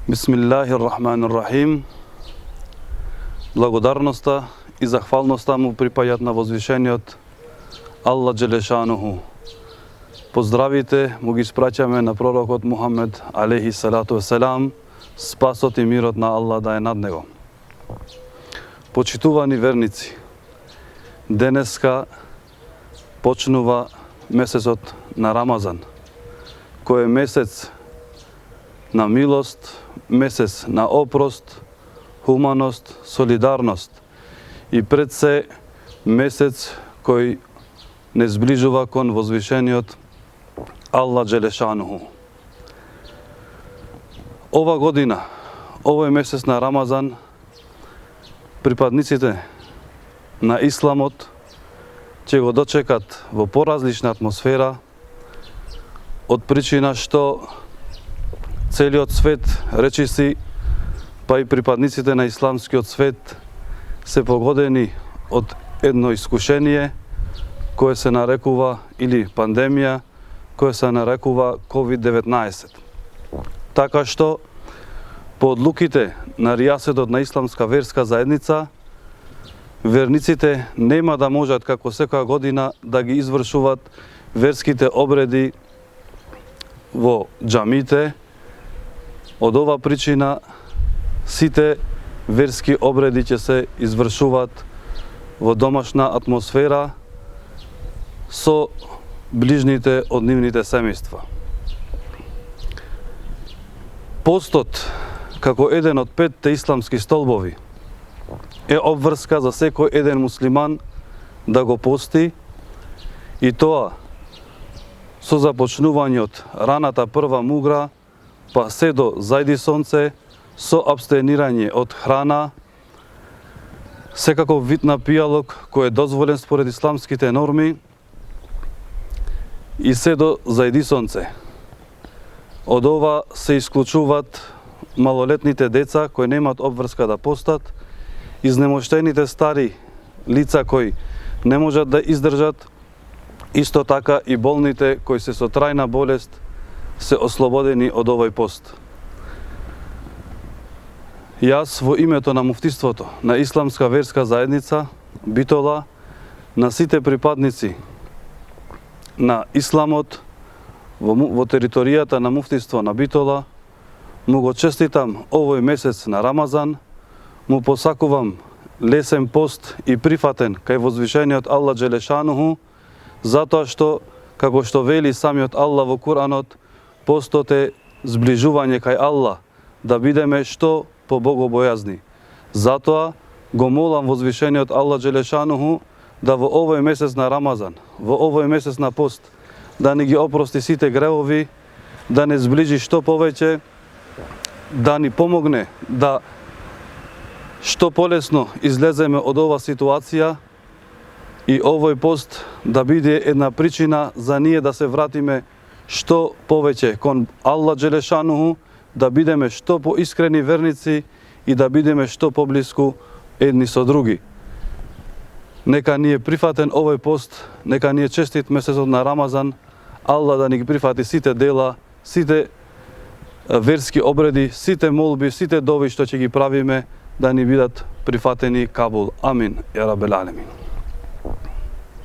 Бисмиллахир-рахманир-рахим. Благодарноста и захвалноста му припаѓаат на возвишениот Аллах Джелешануху. Поздравите му ги спраќаме на пророкот Мухамед алейхи салату веселам, спасот и мирот на Аллах да е над него. Почитувани верници, денеска почнува месецот на Рамазан, кој е месец на милост, месец на опрост, хуманост, солидарност и пред се месец кој не зближува кон возвишениот Аллах Джелешануху. Ова година, овој месец на Рамазан, припадниците на исламот ќе го дочекат во поразлична атмосфера, од причина што целиот свет, речиси, па и припадниците на исламскиот свет се погодени од едно искушение кое се нарекува или пандемија, кое се нарекува COVID-19. Така што по одлуките на ријасетот на исламска верска заедница, верниците нема да можат како секоја година да ги извршуваат верските обреди во џамите. Од ова причина сите верски обреди ќе се извршуваат во домашна атмосфера со ближните од нивните семејства. Постот, како еден од 5 исламски столбови, е обврска за секој еден муслиман да го пости, и тоа со започнување од раната прва мугра па се до зајди сонце, со абстенирање од храна, секаков вид на пијалок кој е дозволен според исламските норми, и се до зајди сонце. Од ова се исклучуваат малолетните деца кои немаат обврска да постат, изнемоштените стари лица кои не можат да издржат, исто така и болните кои се со трајна болест се ослободени од овој пост. Јас во името на муфтиството на Исламска верска заедница Битола, на сите припадници на исламот во територијата на муфтиство на Битола, му го честитам овој месец на Рамазан, му посакувам лесен пост и прифатен кај возвишениот Аллах Джелешануху, затоа што, како што вели самиот Аллах во Куранот, постот е зближување кај Аллах, да бидеме што побогобојазни. Затоа го молам возвишениот Аллах Джелешануху да во овој месец на Рамазан, во овој месец на пост, да ни ги опрости сите гревови, да не зближи што повеќе, да ни помогне да што полесно излеземе од ова ситуација и овој пост да биде една причина за ние да се вратиме што повеќе кон Аллах Джелешануху, да бидеме што поискрени верници и да бидеме што поблиску едни со други. Нека ни е прифатен овој пост, нека ни е честит месецот на Рамазан, Аллах да ни ги прифати сите дела, сите верски обреди, сите молби, сите дови што ќе ги правиме, да ни бидат прифатени кабул. Амин, ја рабел алемин.